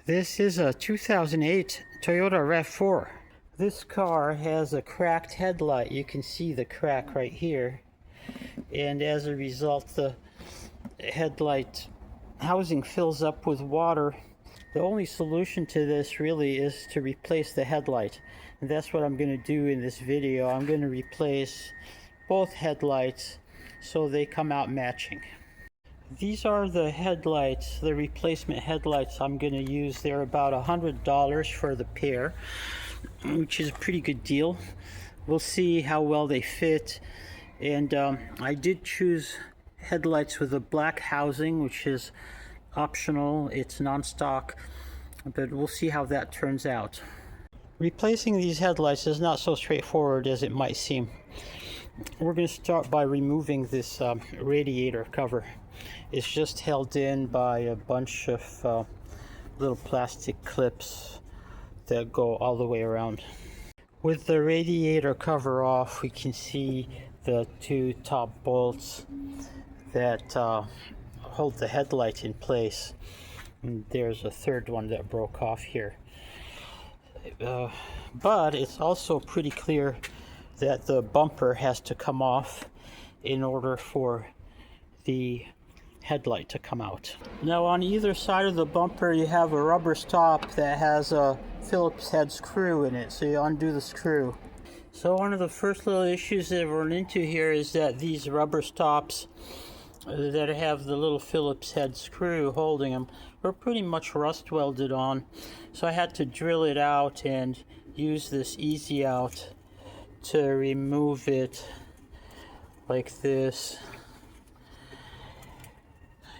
This is a 2008 Toyota Rav4. This car has a cracked headlight. You can see the crack right here. And as a result, the headlight housing fills up with water. The only solution to this really is to replace the headlight. And that's what I'm going to do in this video. I'm going to replace both headlights so they come out matching. These are the headlights, the replacement headlights I'm going to use. They're about $100 for the pair, which is a pretty good deal. We'll see how well they fit. And I did choose headlights with a black housing, which is optional. It's non-stock, but we'll see how that turns out. Replacing these headlights is not so straightforward as it might seem. We're going to start by removing this radiator cover. It's just held in by a bunch of little plastic clips that go all the way around. With the radiator cover off, we can see the two top bolts that hold the headlight in place. And there's a third one that broke off here. But it's also pretty clear that the bumper has to come off in order for the headlight to come out. Now on either side of the bumper you have a rubber stop that has a Phillips head screw in it, so you undo the screw. So one of the first little issues that I've run into here is that these rubber stops that have the little Phillips head screw holding them were pretty much rust welded on, so I had to drill it out and use this easy out to remove it like this.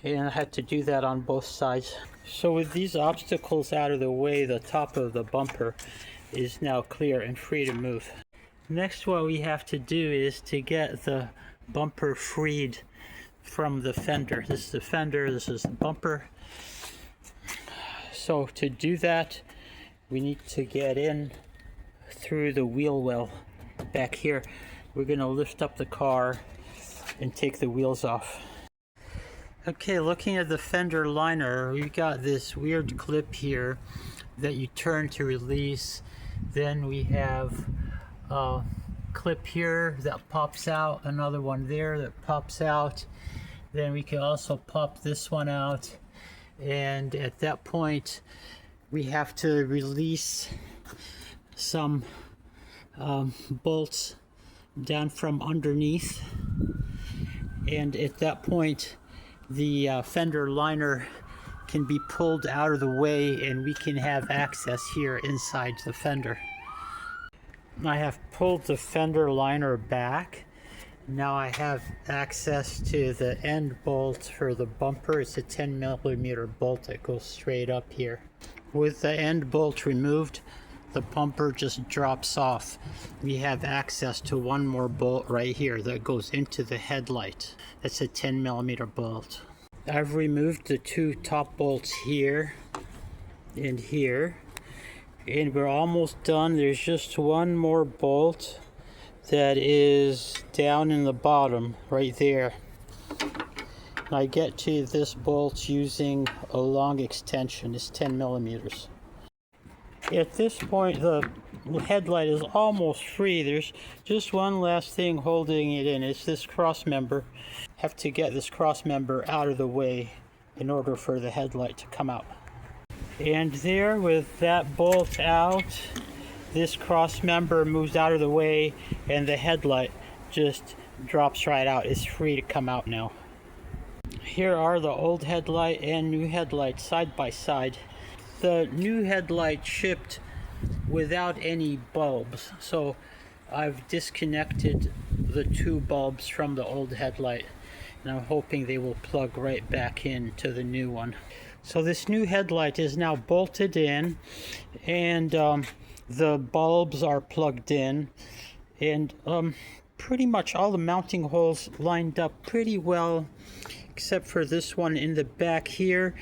And I had to do that on both sides. So with these obstacles out of the way, the top of the bumper is now clear and free to move. Next, what we have to do is to get the bumper freed from the fender. This is the fender, this is the bumper. So to do that, we need to get in through the wheel well back here. We're going to lift up the car and take the wheels off. Okay, looking at the fender liner, we've got this weird clip here that you turn to release. Then we have a clip here that pops out, another one there that pops out. Then we can also pop this one out, and at that point we have to release some bolts down from underneath, and at that point the fender liner can be pulled out of the way and we can have access here inside the fender. I have pulled the fender liner back. Now I have access to the end bolt for the bumper. It's a 10mm bolt that goes straight up here. With the end bolt removed, the bumper just drops off. We have access to one more bolt right here that goes into the headlight. That's a 10mm bolt. I've removed the two top bolts here and here, and we're almost done. There's just one more bolt that is down in the bottom right there. I get to this bolt using a long extension. It's 10mm. At this point the headlight is almost free. There's just one last thing holding it in. It's this cross member. Have to get this cross member out of the way in order for the headlight to come out. And there, with that bolt out, this cross member moves out of the way and the headlight just drops right out. It's free to come out now. Here are the old headlight and new headlight side by side. The new headlight shipped without any bulbs, so I've disconnected the two bulbs from the old headlight, and I'm hoping they will plug right back into the new one. So this new headlight is now bolted in, and the bulbs are plugged in, and pretty much all the mounting holes lined up pretty well, except for this one in the back here.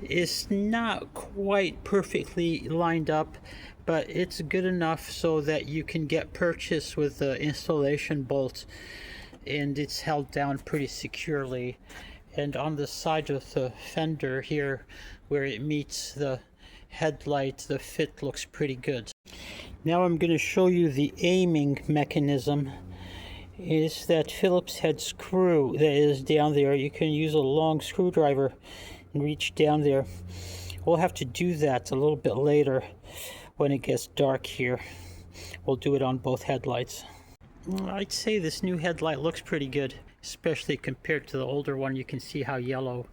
It's not quite perfectly lined up, but it's good enough so that you can get purchase with the installation bolt, and it's held down pretty securely. And on the side of the fender here where it meets the headlight, the fit looks pretty good. Now I'm going to show you the aiming mechanism. Is that Phillips head screw that is down there. You can use a long screwdriver and reach down there. We'll have to do that a little bit later when it gets dark here. We'll do it on both headlights. I'd say this new headlight looks pretty good, especially compared to the older one. You can see how yellow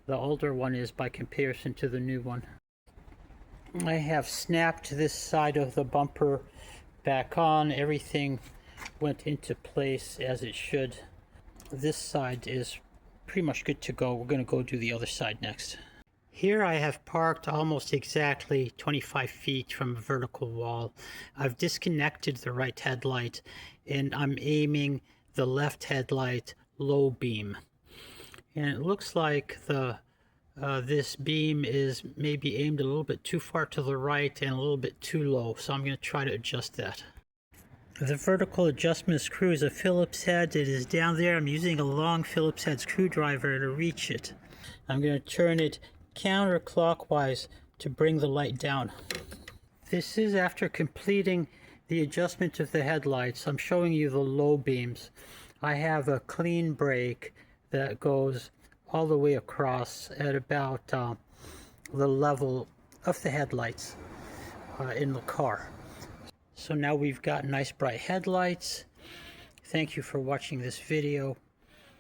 the older one is by comparison to the new one. I have snapped this side of the bumper back on. Everything went into place as it should. This side is pretty much good to go. We're going to go do the other side next. Here I have parked almost exactly 25 feet from a vertical wall. I've disconnected the right headlight and I'm aiming the left headlight low beam. And it looks like this beam is maybe aimed a little bit too far to the right and a little bit too low, so I'm going to try to adjust that. The vertical adjustment screw is a Phillips head. It is down there. I'm using a long Phillips head screwdriver to reach it. I'm going to turn it counterclockwise to bring the light down. This is after completing the adjustment of the headlights. I'm showing you the low beams. I have a clean brake that goes all the way across at about the level of the headlights in the car. So now we've got nice bright headlights. Thank you for watching this video.